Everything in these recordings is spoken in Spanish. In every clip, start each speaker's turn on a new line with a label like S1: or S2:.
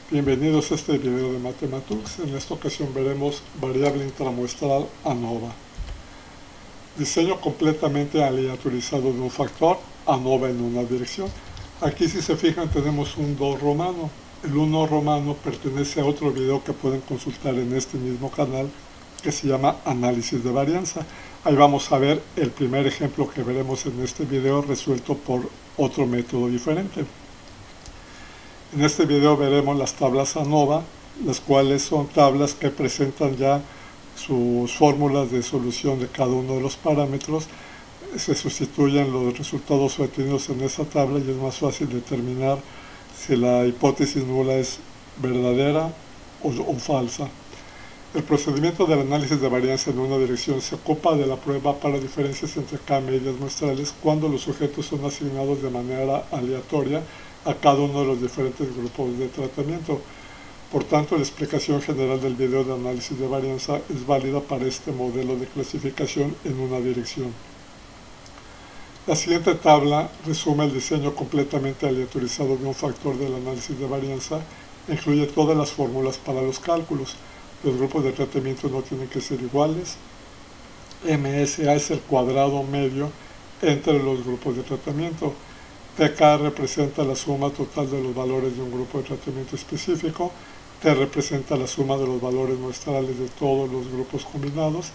S1: Bienvenidos a este video de Mathematux. En esta ocasión veremos variable intramuestral ANOVA. Diseño completamente aleatorizado de un factor ANOVA en una dirección. Aquí, si se fijan, tenemos un 2 romano. El 1 romano pertenece a otro video que pueden consultar en este mismo canal que se llama Análisis de Varianza. Ahí vamos a ver el primer ejemplo que veremos en este video resuelto por otro método diferente. En este video veremos las tablas ANOVA, las cuales son tablas que presentan ya sus fórmulas de solución de cada uno de los parámetros. Se sustituyen los resultados obtenidos en esa tabla y es más fácil determinar si la hipótesis nula es verdadera o falsa. El procedimiento del análisis de varianza en una dirección se ocupa de la prueba para diferencias entre K medias muestrales cuando los sujetos son asignados de manera aleatoria a cada uno de los diferentes grupos de tratamiento. Por tanto, la explicación general del video de análisis de varianza es válida para este modelo de clasificación en una dirección. La siguiente tabla resume el diseño completamente aleatorizado de un factor del análisis de varianza e incluye todas las fórmulas para los cálculos. Los grupos de tratamiento no tienen que ser iguales. MSA es el cuadrado medio entre los grupos de tratamiento. TK representa la suma total de los valores de un grupo de tratamiento específico. T representa la suma de los valores muestrales de todos los grupos combinados.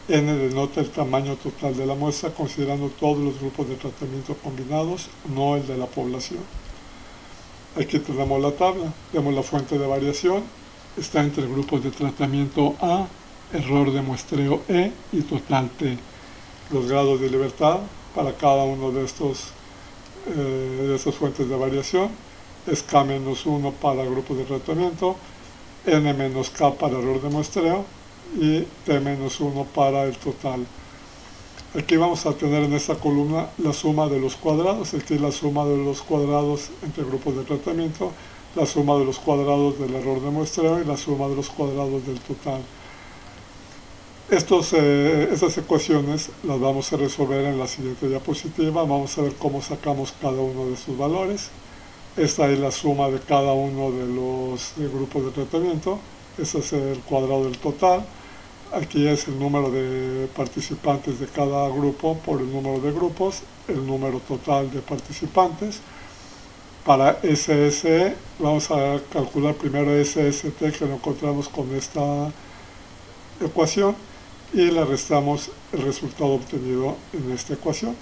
S1: N denota el tamaño total de la muestra, considerando todos los grupos de tratamiento combinados, no el de la población. Aquí tenemos la tabla. Vemos la fuente de variación. Está entre grupos de tratamiento A, error de muestreo E y total T. Los grados de libertad para cada uno de estas fuentes de variación es K-1 para grupos de tratamiento, N-K para error de muestreo y T-1 para el total. Aquí vamos a tener en esta columna la suma de los cuadrados. Aquí la suma de los cuadrados entre grupos de tratamiento, la suma de los cuadrados del error de muestreo y la suma de los cuadrados del total. Estas ecuaciones las vamos a resolver en la siguiente diapositiva. Vamos a ver cómo sacamos cada uno de sus valores. Esta es la suma de cada uno de los grupos de tratamiento. Este es el cuadrado del total. Aquí es el número de participantes de cada grupo por el número de grupos, el número total de participantes. Para SSE vamos a calcular primero SST, que lo encontramos con esta ecuación, y le restamos el resultado obtenido en esta ecuación.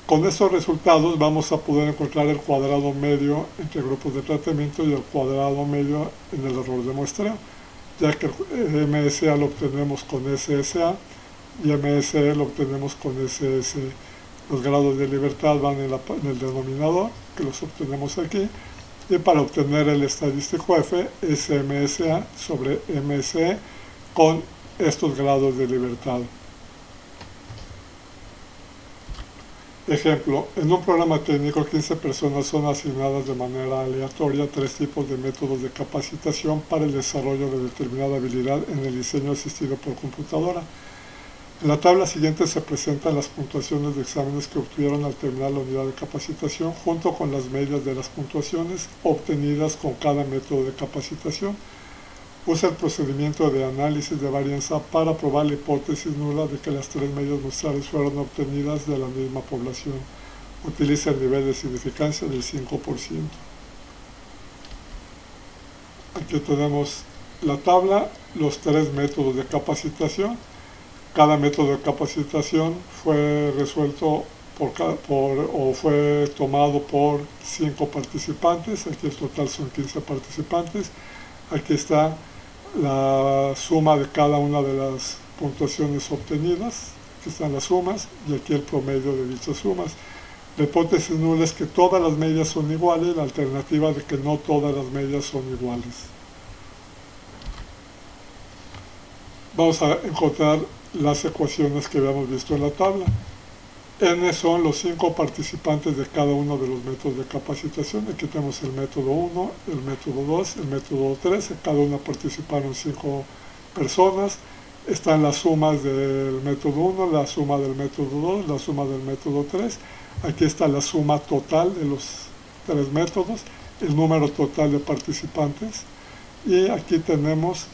S1: Con estos resultados vamos a poder encontrar el cuadrado medio entre grupos de tratamiento y el cuadrado medio en el error de muestreo, ya que MSA lo obtenemos con SSA y MSE lo obtenemos con SSE. Los grados de libertad van en el denominador, que los obtenemos aquí, y para obtener el estadístico F es MSA sobre MSE con estos grados de libertad. Ejemplo, en un programa técnico 15 personas son asignadas de manera aleatoria a 3 tipos de métodos de capacitación para el desarrollo de determinada habilidad en el diseño asistido por computadora. En la tabla siguiente se presentan las puntuaciones de exámenes que obtuvieron al terminar la unidad de capacitación junto con las medias de las puntuaciones obtenidas con cada método de capacitación. Usa el procedimiento de análisis de varianza para probar la hipótesis nula de que las 3 medias muestrales fueron obtenidas de la misma población. Utiliza el nivel de significancia del 5%. Aquí tenemos la tabla, los 3 métodos de capacitación. Cada método de capacitación fue resuelto o fue tomado por 5 participantes. Aquí el total son 15 participantes. Aquí está la suma de cada una de las puntuaciones obtenidas. Aquí están las sumas y aquí el promedio de dichas sumas. La hipótesis nula es que todas las medias son iguales, la alternativa de que no todas las medias son iguales. Vamos a encontrar las ecuaciones que habíamos visto en la tabla. N son los 5 participantes de cada uno de los métodos de capacitación. Aquí tenemos el método 1, el método 2, el método 3. En cada uno participaron 5 personas. Están las sumas del método 1, la suma del método 2, la suma del método 3. Aquí está la suma total de los 3 métodos el número total de participantes, y aquí tenemos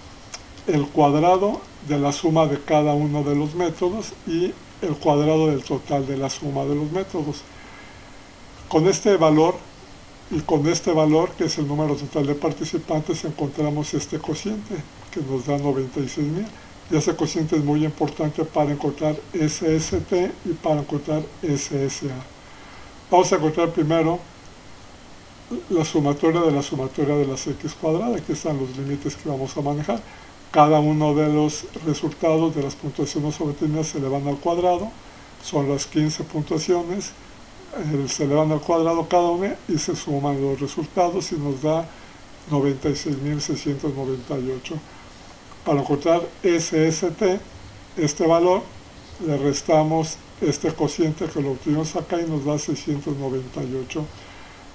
S1: el cuadrado de la suma de cada uno de los métodos y el cuadrado del total de la suma de los métodos. Con este valor y con este valor, que es el número total de participantes, encontramos este cociente que nos da 96,000, y ese cociente es muy importante para encontrar SST y para encontrar SSA. Vamos a encontrar primero la sumatoria de las x cuadrada. Aquí están los límites que vamos a manejar. Cada uno de los resultados de las puntuaciones obtenidas se elevan al cuadrado, son las 15 puntuaciones, se elevan al cuadrado cada una y se suman los resultados y nos da 96,698. Para encontrar SST, este valor, le restamos este cociente que lo obtuvimos acá y nos da 698.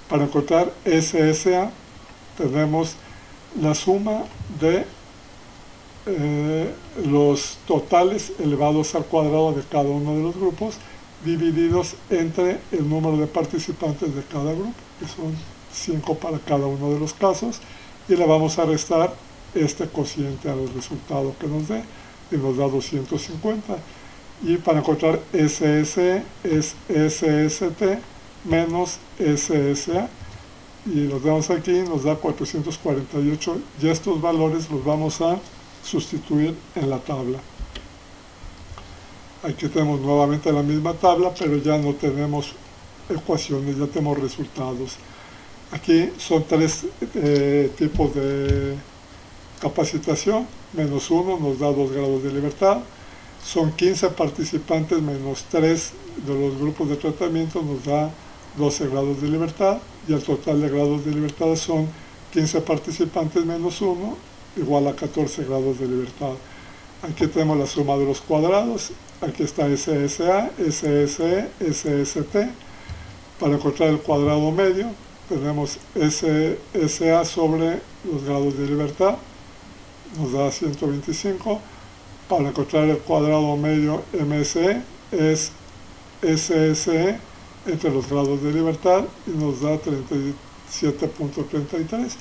S1: Para encontrar SSA, tenemos la suma de los totales elevados al cuadrado de cada uno de los grupos, divididos entre el número de participantes de cada grupo, que son 5 para cada uno de los casos, y le vamos a restar este cociente al resultado que nos dé, y nos da 250. Y para encontrar SSE es SST menos SSA, y los damos aquí, nos da 448, y estos valores los vamos a sustituir en la tabla. Aquí tenemos nuevamente la misma tabla, pero ya no tenemos ecuaciones, ya tenemos resultados. Aquí son tres tipos de capacitación. Menos 1 nos da 2 grados de libertad. Son 15 participantes menos 3 de los grupos de tratamiento, nos da 12 grados de libertad. Y el total de grados de libertad son 15 participantes menos 1, igual a 14 grados de libertad. Aquí tenemos la suma de los cuadrados. Aquí está SSA, SSE, SST. Para encontrar el cuadrado medio, tenemos SSA sobre los grados de libertad, nos da 125. Para encontrar el cuadrado medio MSE, es SSE entre los grados de libertad y nos da 37.33.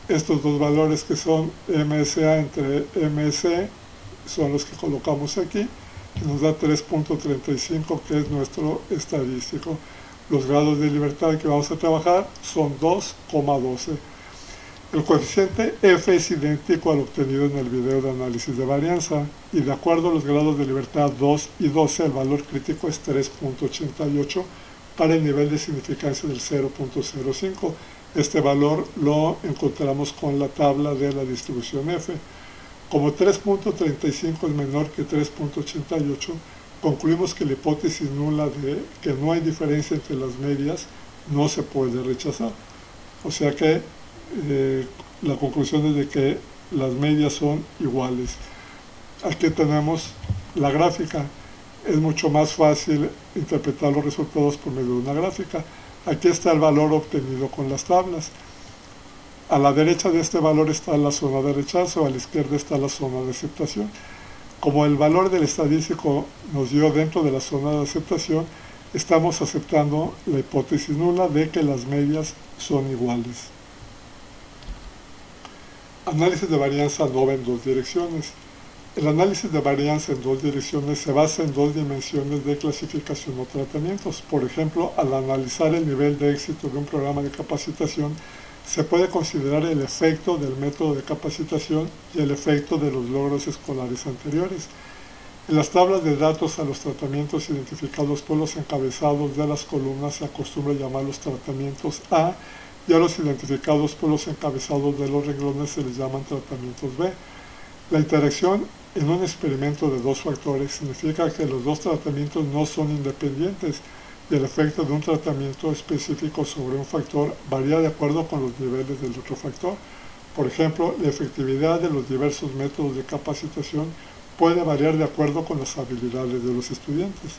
S1: Estos dos valores que son MSA entre MSE son los que colocamos aquí, y nos da 3.35, que es nuestro estadístico. Los grados de libertad que vamos a trabajar son 2,12. El coeficiente F es idéntico al obtenido en el video de análisis de varianza, y de acuerdo a los grados de libertad 2 y 12, el valor crítico es 3.88 para el nivel de significancia del 0.05. Este valor lo encontramos con la tabla de la distribución F. Como 3.35 es menor que 3.88, concluimos que la hipótesis nula de que no hay diferencia entre las medias no se puede rechazar. O sea que la conclusión es de que las medias son iguales. Aquí tenemos la gráfica. Es mucho más fácil interpretar los resultados por medio de una gráfica. Aquí está el valor obtenido con las tablas. A la derecha de este valor está la zona de rechazo, a la izquierda está la zona de aceptación. Como el valor del estadístico nos dio dentro de la zona de aceptación, estamos aceptando la hipótesis nula de que las medias son iguales. Análisis de varianza no va en dos direcciones. El análisis de varianza en dos direcciones se basa en dos dimensiones de clasificación o tratamientos. Por ejemplo, al analizar el nivel de éxito de un programa de capacitación, se puede considerar el efecto del método de capacitación y el efecto de los logros escolares anteriores. En las tablas de datos a los tratamientos identificados por los encabezados de las columnas se acostumbra llamar los tratamientos A, y a los identificados por los encabezados de los renglones se les llaman tratamientos B. La interacción en un experimento de dos factores significa que los dos tratamientos no son independientes, y el efecto de un tratamiento específico sobre un factor varía de acuerdo con los niveles del otro factor. Por ejemplo, la efectividad de los diversos métodos de capacitación puede variar de acuerdo con las habilidades de los estudiantes.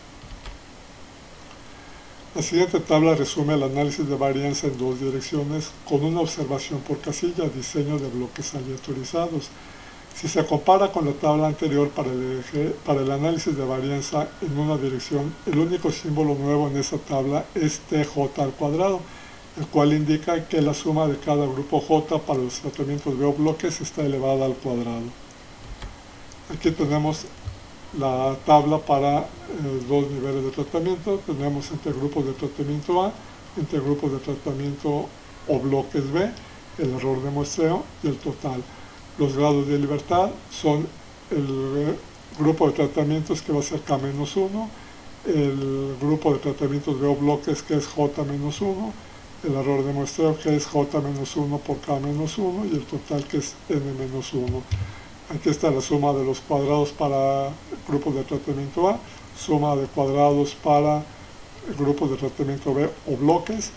S1: La siguiente tabla resume el análisis de varianza en dos direcciones con una observación por casilla, diseño de bloques aleatorizados. Si se compara con la tabla anterior para el análisis de varianza en una dirección, el único símbolo nuevo en esa tabla es TJ al cuadrado, el cual indica que la suma de cada grupo J para los tratamientos B o bloques está elevada al cuadrado. Aquí tenemos la tabla para dos niveles de tratamiento. Tenemos entre grupos de tratamiento A, entre grupos de tratamiento o bloques B, el error de muestreo y el total. Los grados de libertad son el grupo de tratamientos que va a ser K-1, el grupo de tratamientos B o bloques que es J-1, el error de muestreo que es J-1 por K-1 y el total que es N-1. Aquí está la suma de los cuadrados para grupos de tratamiento A, suma de cuadrados para grupos de tratamiento B o bloques,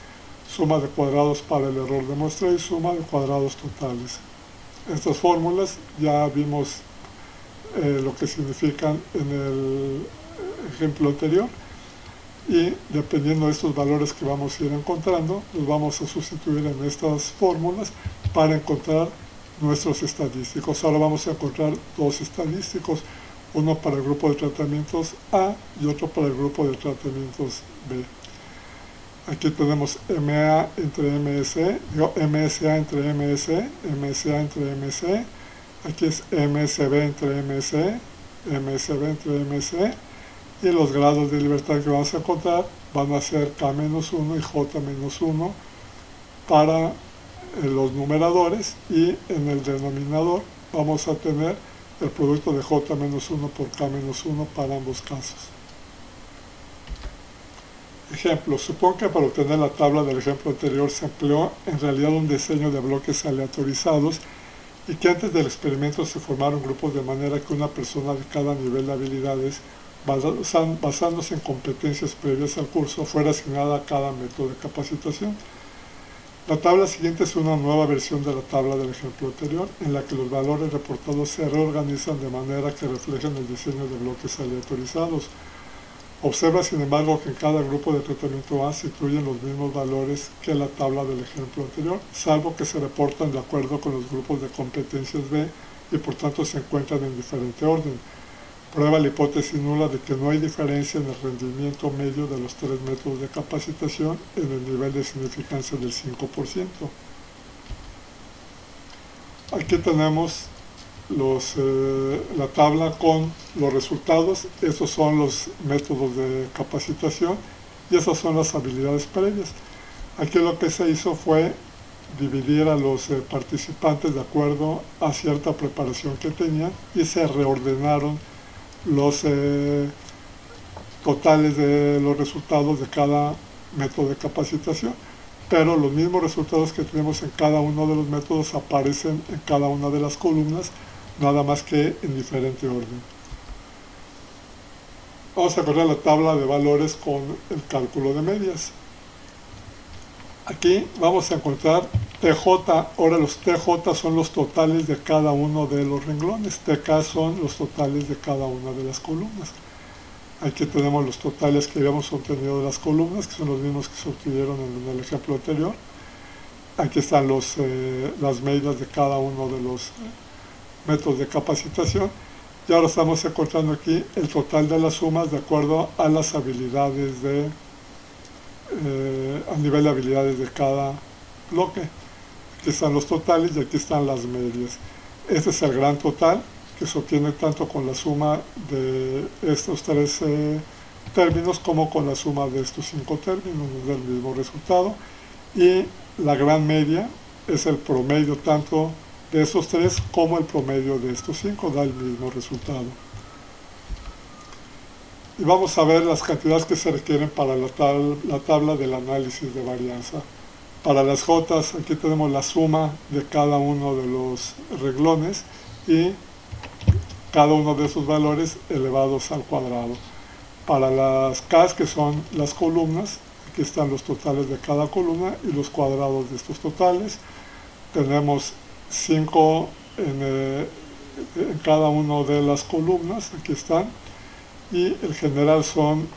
S1: suma de cuadrados para el error de muestreo y suma de cuadrados totales. Estas fórmulas ya vimos lo que significan en el ejemplo anterior y dependiendo de estos valores que vamos a ir encontrando, los vamos a sustituir en estas fórmulas para encontrar nuestros estadísticos. Ahora vamos a encontrar dos estadísticos, uno para el grupo de tratamientos A y otro para el grupo de tratamientos B. Aquí tenemos MA entre MSE, MSA entre MSE, MSA entre MSE, aquí es MSB entre MSE, MSB entre MSE, y los grados de libertad que vamos a encontrar van a ser K-1 y J-1 para los numeradores, y en el denominador vamos a tener el producto de J-1 por K-1 para ambos casos. Ejemplo, supongo que para obtener la tabla del ejemplo anterior se empleó en realidad un diseño de bloques aleatorizados y que antes del experimento se formaron grupos de manera que una persona de cada nivel de habilidades, basándose en competencias previas al curso, fuera asignada a cada método de capacitación. La tabla siguiente es una nueva versión de la tabla del ejemplo anterior, en la que los valores reportados se reorganizan de manera que reflejen el diseño de bloques aleatorizados. Observa, sin embargo, que en cada grupo de tratamiento A se incluyen los mismos valores que la tabla del ejemplo anterior, salvo que se reportan de acuerdo con los grupos de competencias B y por tanto se encuentran en diferente orden. Prueba la hipótesis nula de que no hay diferencia en el rendimiento medio de los tres métodos de capacitación en el nivel de significancia del 5%. Aquí tenemos la tabla con los resultados. Estos son los métodos de capacitación y esas son las habilidades previas. Aquí lo que se hizo fue dividir a los participantes de acuerdo a cierta preparación que tenían y se reordenaron los totales de los resultados de cada método de capacitación, pero los mismos resultados que tenemos en cada uno de los métodos aparecen en cada una de las columnas, nada más que en diferente orden. Vamos a correr la tabla de valores con el cálculo de medias. Aquí vamos a encontrar TJ. Ahora los TJ son los totales de cada uno de los renglones, TK son los totales de cada una de las columnas. Aquí tenemos los totales que habíamos obtenido de las columnas, que son los mismos que se obtuvieron en el ejemplo anterior. Aquí están las medidas de cada uno de los métodos de capacitación. Y ahora estamos encontrando aquí el total de las sumas de acuerdo a las habilidades al nivel de habilidades de cada bloque. Aquí están los totales y aquí están las medias. Este es el gran total que se obtiene tanto con la suma de estos tres términos como con la suma de estos 5 términos, nos da el mismo resultado. Y la gran media es el promedio tanto de esos tres como el promedio de estos 5, da el mismo resultado. Y vamos a ver las cantidades que se requieren para la tabla del análisis de varianza. Para las J, aquí tenemos la suma de cada uno de los renglones y cada uno de esos valores elevados al cuadrado. Para las K, que son las columnas, aquí están los totales de cada columna y los cuadrados de estos totales. Tenemos 5 en cada una de las columnas, aquí están. Y el general son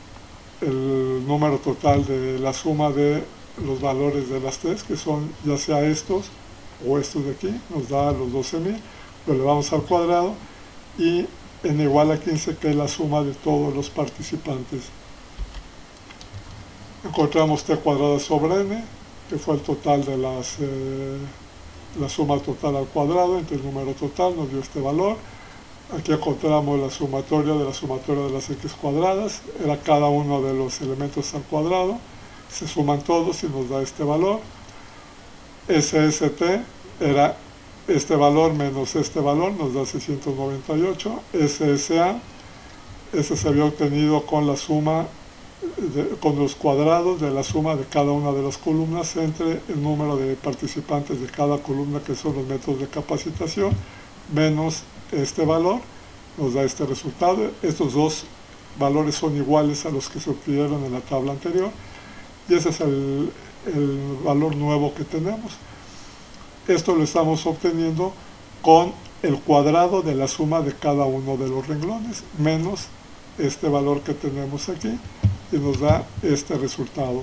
S1: el número total de la suma de los valores de las tres, que son ya sea estos o estos de aquí, nos da los 12.000, lo elevamos al cuadrado, y n igual a 15, que es la suma de todos los participantes. Encontramos t cuadrado sobre n, que fue el total de la suma total al cuadrado entre el número total, nos dio este valor. Aquí encontramos la sumatoria de las x cuadradas, era cada uno de los elementos al cuadrado, se suman todos y nos da este valor. SST era este valor menos este valor, nos da 698. SSA, ese se había obtenido con la suma, con los cuadrados de la suma de cada una de las columnas entre el número de participantes de cada columna, que son los métodos de capacitación, menos este valor, nos da este resultado. Estos dos valores son iguales a los que se obtuvieron en la tabla anterior, y ese es el valor nuevo que tenemos. Esto lo estamos obteniendo con el cuadrado de la suma de cada uno de los renglones, menos este valor que tenemos aquí, y nos da este resultado.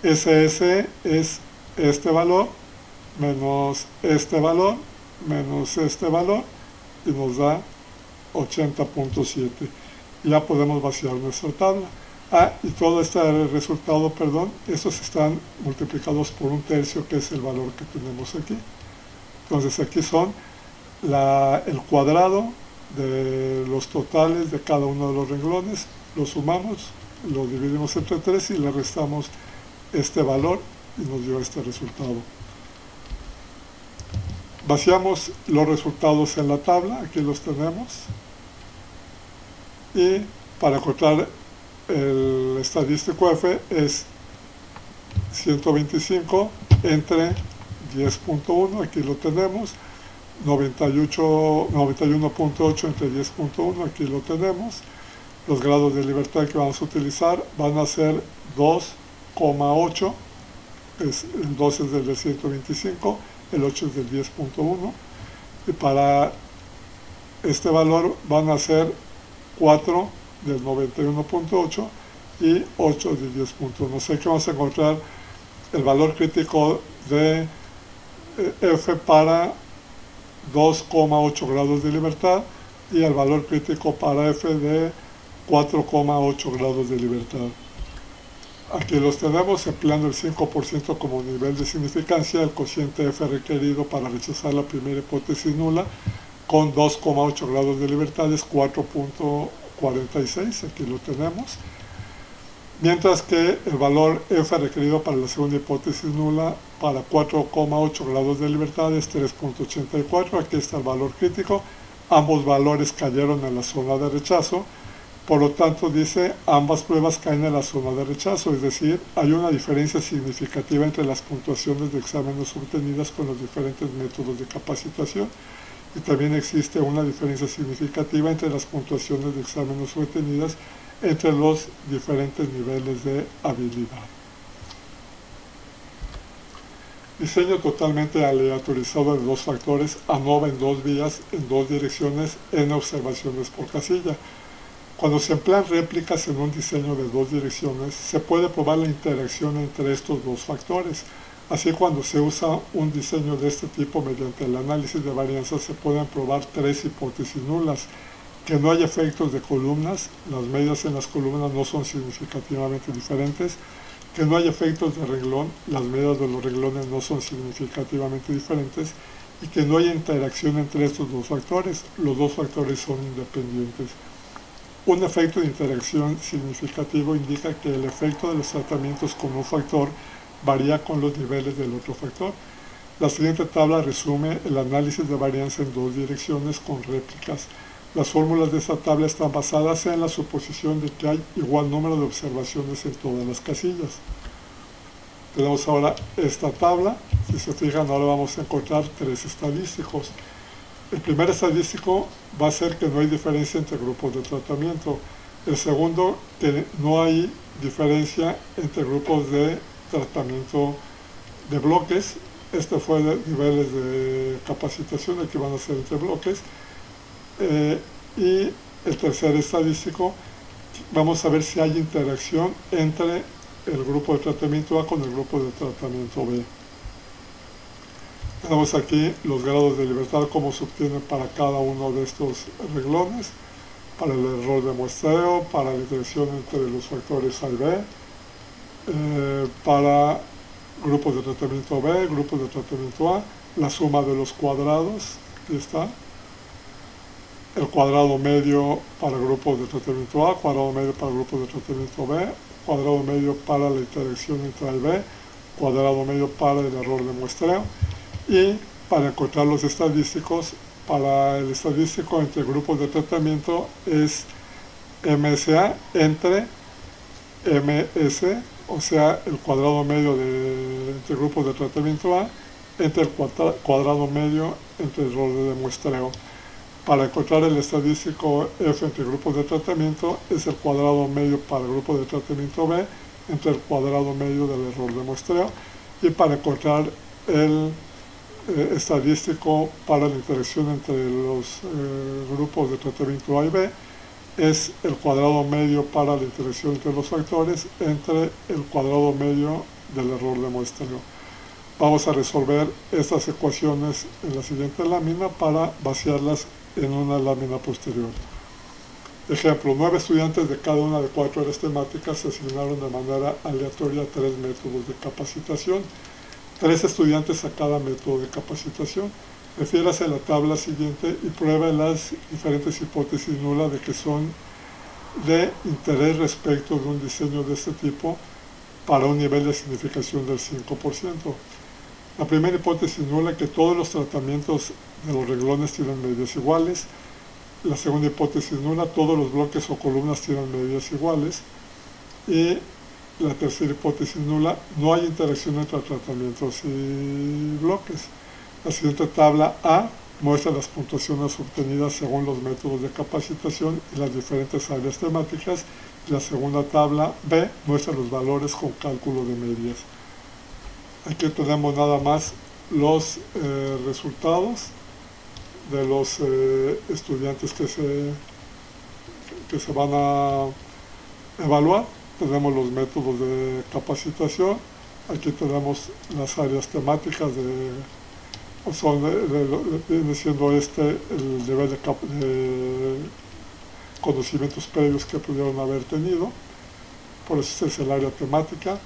S1: SS es este valor, menos este valor, menos este valor, y nos da 80.7. Ya podemos vaciar nuestra tabla. Y todo este resultado, estos están multiplicados por 1/3, que es el valor que tenemos aquí. Entonces aquí son el cuadrado de los totales de cada uno de los renglones, lo sumamos, lo dividimos entre 3 y le restamos este valor y nos dio este resultado. Vaciamos los resultados en la tabla, aquí los tenemos, y para encontrar el estadístico F es 125 entre 10.1, aquí lo tenemos, 91.8 entre 10.1, aquí lo tenemos. Los grados de libertad que vamos a utilizar van a ser 2,8, el 2 es del de 125, el 8 es del 10.1, y para este valor van a ser 4 del 91.8 y 8 del 10.1. O sea que vamos a encontrar el valor crítico de F para 2,8 grados de libertad y el valor crítico para F de 4,8 grados de libertad. Aquí los tenemos empleando el 5% como nivel de significancia, el cociente F requerido para rechazar la primera hipótesis nula con 2,8 grados de libertad es 4.46, aquí lo tenemos. Mientras que el valor F requerido para la segunda hipótesis nula para 4,8 grados de libertad es 3.84, aquí está el valor crítico. Ambos valores cayeron en la zona de rechazo, por lo tanto dice ambas pruebas caen en la zona de rechazo, es decir, hay una diferencia significativa entre las puntuaciones de exámenes obtenidas con los diferentes métodos de capacitación, y también existe una diferencia significativa entre las puntuaciones de exámenes obtenidas entre los diferentes niveles de habilidad. Diseño totalmente aleatorizado de dos factores, ANOVA en dos vías, en dos direcciones, n observaciones por casilla. Cuando se emplean réplicas en un diseño de dos direcciones, se puede probar la interacción entre estos dos factores. Así, cuando se usa un diseño de este tipo mediante el análisis de varianzas, se pueden probar tres hipótesis nulas: que no hay efectos de columnas, las medias en las columnas no son significativamente diferentes; que no hay efectos de renglón, las medias de los renglones no son significativamente diferentes; y que no hay interacción entre estos dos factores, los dos factores son independientes. Un efecto de interacción significativo indica que el efecto de los tratamientos con un factor varía con los niveles del otro factor. La siguiente tabla resume el análisis de varianza en dos direcciones con réplicas. Las fórmulas de esta tabla están basadas en la suposición de que hay igual número de observaciones en todas las casillas. Tenemos ahora esta tabla. Si se fijan, ahora vamos a encontrar tres estadísticos. El primer estadístico va a ser que no hay diferencia entre grupos de tratamiento. El segundo, que no hay diferencia entre grupos de tratamiento de bloques. Este fue de niveles de capacitación, aquí van a ser entre bloques. Y el tercer estadístico, vamos a ver si hay interacción entre el grupo de tratamiento A con el grupo de tratamiento B. Tenemos aquí los grados de libertad, cómo se obtienen para cada uno de estos renglones, para el error de muestreo, para la interacción entre los factores A y B, para grupos de tratamiento B, grupos de tratamiento A, la suma de los cuadrados, aquí está, el cuadrado medio para grupos de tratamiento A, cuadrado medio para grupos de tratamiento B, cuadrado medio para la interacción entre A y B, cuadrado medio para el error de muestreo, y para encontrar los estadísticos, para el estadístico entre grupos de tratamiento es MSA entre MS, o sea, el cuadrado medio entre grupos de tratamiento A, entre el cuadrado medio entre el error de muestreo. Para encontrar el estadístico F entre grupos de tratamiento es el cuadrado medio para el grupo de tratamiento B entre el cuadrado medio del error de muestreo, y para encontrar el estadístico para la interacción entre los grupos de tratamiento A y B es el cuadrado medio para la interacción entre los factores entre el cuadrado medio del error de muestreo. Vamos a resolver estas ecuaciones en la siguiente lámina para vaciarlas en una lámina posterior. Ejemplo, 9 estudiantes de cada una de 4 áreas temáticas se asignaron de manera aleatoria a 3 métodos de capacitación. 3 estudiantes a cada método de capacitación. Refiérase a la tabla siguiente y pruebe las diferentes hipótesis nulas de que son de interés respecto de un diseño de este tipo para un nivel de significación del 5%. La primera hipótesis nula es que todos los tratamientos de los renglones tienen medidas iguales. La segunda hipótesis nula, todos los bloques o columnas tienen medidas iguales. Y la tercera hipótesis nula, no hay interacción entre tratamientos y bloques. La siguiente tabla A muestra las puntuaciones obtenidas según los métodos de capacitación y las diferentes áreas temáticas. Y la segunda tabla B muestra los valores con cálculo de medias. Aquí tenemos nada más los resultados de los estudiantes que se van a evaluar. Tenemos los métodos de capacitación, aquí tenemos las áreas temáticas, viene siendo el nivel de conocimientos previos que pudieron haber tenido, por eso este es el área temática.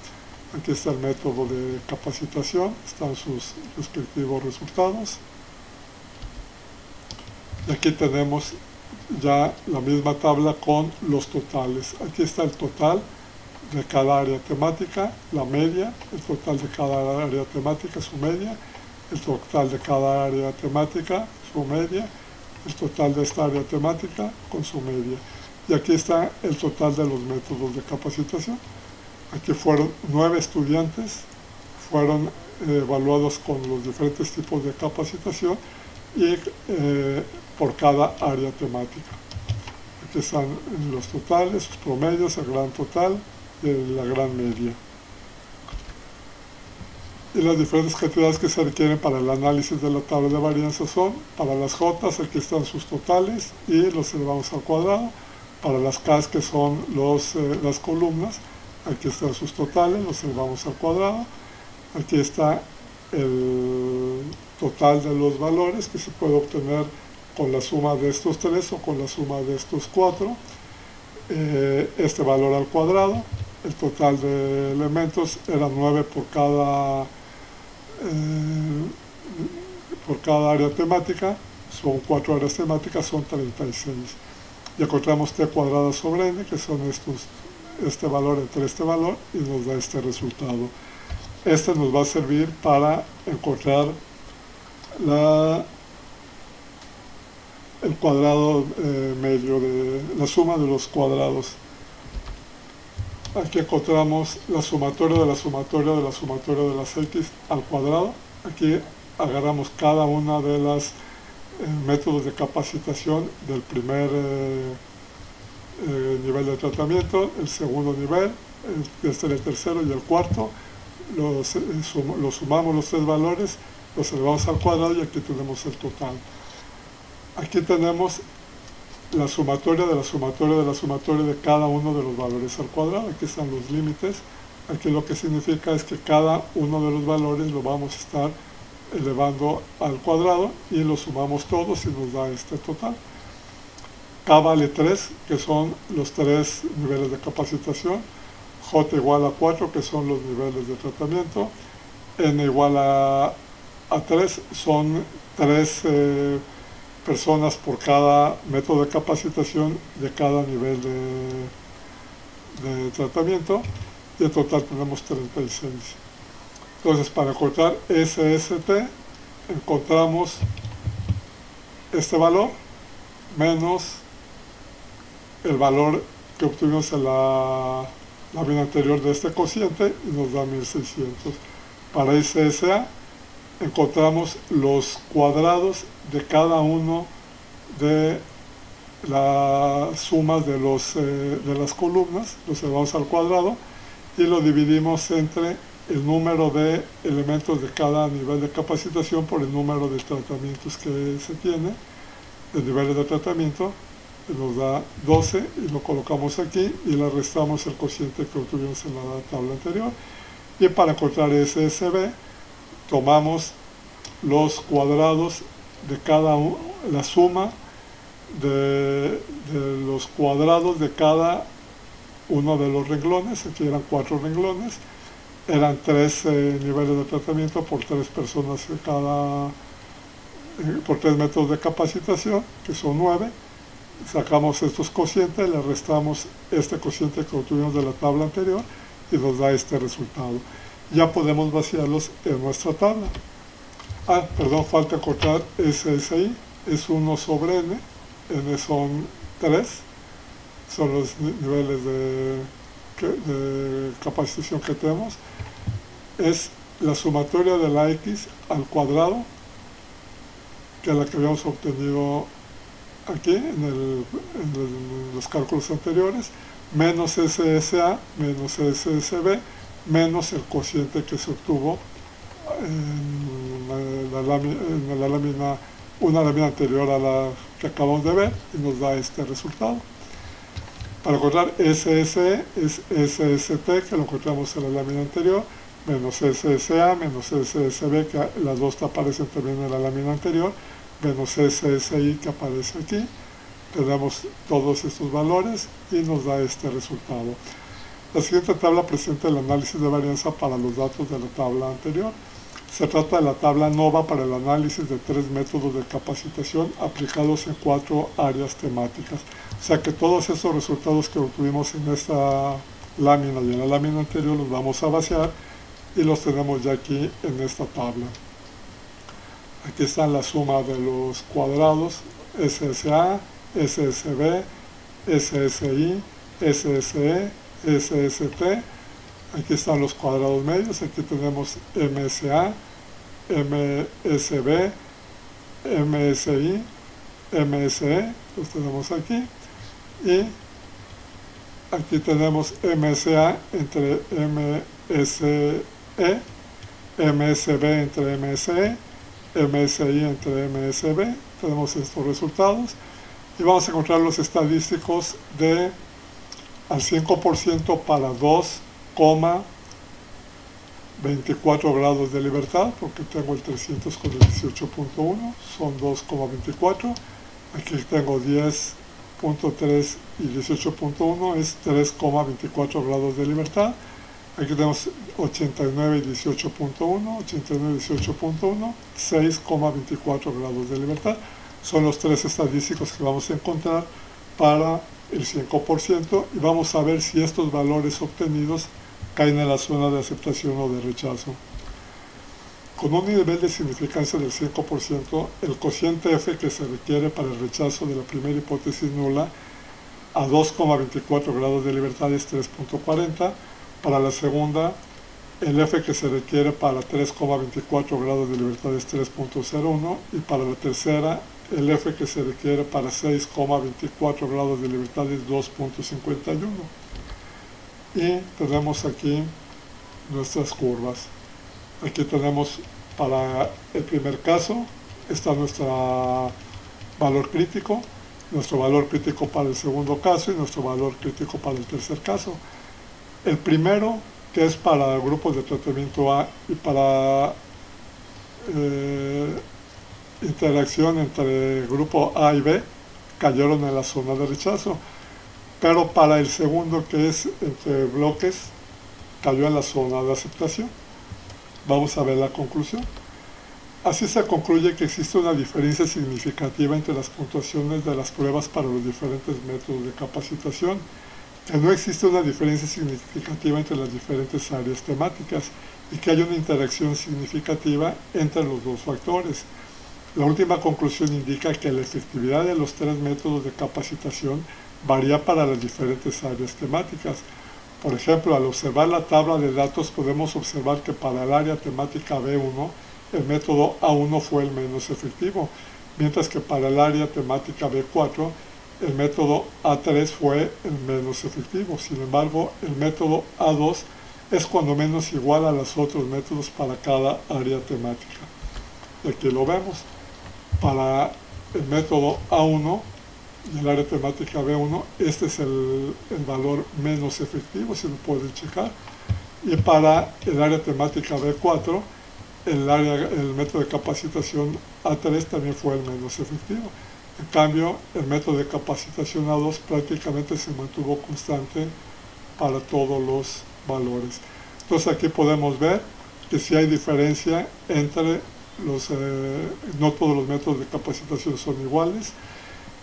S1: Aquí está el método de capacitación, están sus respectivos resultados. Y aquí tenemos ya la misma tabla con los totales. Aquí está el total de cada área temática, la media, el total de cada área temática, su media, el total de cada área temática, su media, el total de esta área temática con su media. Y aquí está el total de los métodos de capacitación. Aquí fueron 9 estudiantes, fueron evaluados con los diferentes tipos de capacitación y por cada área temática. Aquí están los totales, sus promedios, el gran total y la gran media. Y las diferentes cantidades que se requieren para el análisis de la tabla de varianza son, para las J, aquí están sus totales y los elevamos al cuadrado. Para las K, que son las columnas, aquí están sus totales, los elevamos al cuadrado. Aquí está el total de los valores que se puede obtener con la suma de estos 3 o con la suma de estos 4. Este valor al cuadrado, el total de elementos era 9 por cada área temática, son 4 áreas temáticas, son 36. Y encontramos t cuadrada sobre n, que son este valor entre este valor, y nos da este resultado. Este nos va a servir para encontrar el cuadrado medio, la suma de los cuadrados. Aquí encontramos la sumatoria de la sumatoria de la sumatoria de las x al cuadrado. Aquí agarramos cada una de las métodos de capacitación del primer nivel de tratamiento, el segundo nivel, este era el tercero y el cuarto. Los sumamos los 3 valores, los elevamos al cuadrado y aquí tenemos el total. Aquí tenemos la sumatoria de la sumatoria de la sumatoria de cada uno de los valores al cuadrado. Aquí están los límites. Aquí lo que significa es que cada uno de los valores lo vamos a estar elevando al cuadrado y lo sumamos todos y nos da este total. K vale 3, que son los 3 niveles de capacitación. J igual a 4, que son los niveles de tratamiento. n igual a 3, son 3 personas por cada método de capacitación de cada nivel de tratamiento, y en total tenemos 36. Entonces, para encontrar SST, encontramos este valor menos el valor que obtuvimos en la lámina anterior de este cociente, y nos da 1600. Para SSA encontramos los cuadrados de cada uno de las sumas de las columnas, los elevamos al cuadrado y lo dividimos entre el número de elementos de cada nivel de capacitación por el número de tratamientos que se tiene, de niveles de tratamiento, y nos da 12, y lo colocamos aquí y le restamos el cociente que obtuvimos en la tabla anterior. Y para encontrar SSB tomamos los cuadrados de cada uno, la suma de los cuadrados de cada uno de los renglones. Aquí eran 4 renglones, eran 3 niveles de tratamiento por 3 personas de por 3 métodos de capacitación, que son 9. Sacamos estos cocientes, le restamos este cociente que obtuvimos de la tabla anterior y nos da este resultado. Ya podemos vaciarlos en nuestra tabla. Falta encontrar SSI, es 1 sobre n, n son 3, son los niveles de capacitación que tenemos. Es la sumatoria de la x al cuadrado, que es la que habíamos obtenido aquí en los cálculos anteriores, menos SSA, menos SSB, menos el cociente que se obtuvo en la lámina, una lámina anterior a la que acabamos de ver, y nos da este resultado. Para encontrar SSE es SST, que lo encontramos en la lámina anterior, menos SSA, menos SSB, que las dos aparecen también en la lámina anterior, menos SSI, que aparece aquí. Tenemos todos estos valores y nos da este resultado. La siguiente tabla presenta el análisis de varianza para los datos de la tabla anterior. Se trata de la tabla NOVA para el análisis de 3 métodos de capacitación aplicados en 4 áreas temáticas. O sea que todos esos resultados que obtuvimos en esta lámina y en la lámina anterior los vamos a vaciar y los tenemos ya aquí en esta tabla. Aquí está la suma de los cuadrados SSA, SSB, SSI, SSE, SST. Aquí están los cuadrados medios. Aquí tenemos MSA, MSB, MSI, MSE, los tenemos aquí. Y aquí tenemos MSA entre MSE, MSB entre MSE, MSI entre MSB. Tenemos estos resultados y vamos a encontrar los estadísticos de al 5% para 2,24 grados de libertad, porque tengo el 300 con el 18.1, son 2,24. Aquí tengo 10.3 y 18.1, es 3,24 grados de libertad. Aquí tenemos 89 y 18.1, 89 y 18.1, 6,24 grados de libertad. Son los 3 estadísticos que vamos a encontrar para el 5%, y vamos a ver si estos valores obtenidos caen en la zona de aceptación o de rechazo. Con un nivel de significancia del 5%, el cociente F que se requiere para el rechazo de la primera hipótesis nula a 2,24 grados de libertad es 3.40, para la segunda el F que se requiere para 3,24 grados de libertad es 3.01, y para la tercera el F que se requiere para 6,24 grados de libertad es 2.51. Y tenemos aquí nuestras curvas. Aquí tenemos para el primer caso, está nuestro valor crítico para el segundo caso y nuestro valor crítico para el tercer caso. El primero, que es para grupos de tratamiento A y para interacción entre grupo A y B, cayeron en la zona de rechazo, pero para el segundo, que es entre bloques, cayó en la zona de aceptación. Vamos a ver la conclusión. Así se concluye que existe una diferencia significativa entre las puntuaciones de las pruebas para los diferentes métodos de capacitación, que no existe una diferencia significativa entre las diferentes áreas temáticas y que hay una interacción significativa entre los dos factores. La última conclusión indica que la efectividad de los tres métodos de capacitación varía para las diferentes áreas temáticas. Por ejemplo, al observar la tabla de datos podemos observar que para el área temática B1 el método A1 fue el menos efectivo, mientras que para el área temática B4 el método A3 fue el menos efectivo. Sin embargo, el método A2 es cuando menos igual a los otros métodos para cada área temática. Y aquí lo vemos. Para el método A1 y el área temática B1, este es el valor menos efectivo, si lo pueden checar. Y para el área temática B4, el método de capacitación A3 también fue el menos efectivo. En cambio, el método de capacitación A2 prácticamente se mantuvo constante para todos los valores. Entonces aquí podemos ver que sí hay diferencia entre no todos los métodos de capacitación son iguales,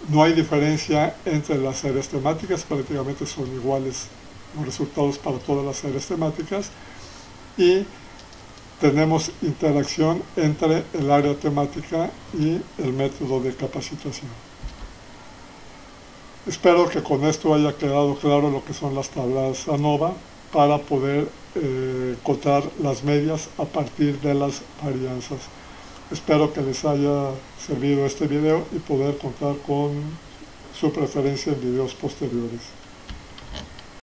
S1: no hay diferencia entre las áreas temáticas, prácticamente son iguales los resultados para todas las áreas temáticas, y tenemos interacción entre el área temática y el método de capacitación. Espero que con esto haya quedado claro lo que son las tablas ANOVA para poder contar las medias a partir de las varianzas. Espero que les haya servido este video y poder contar con su preferencia en videos posteriores.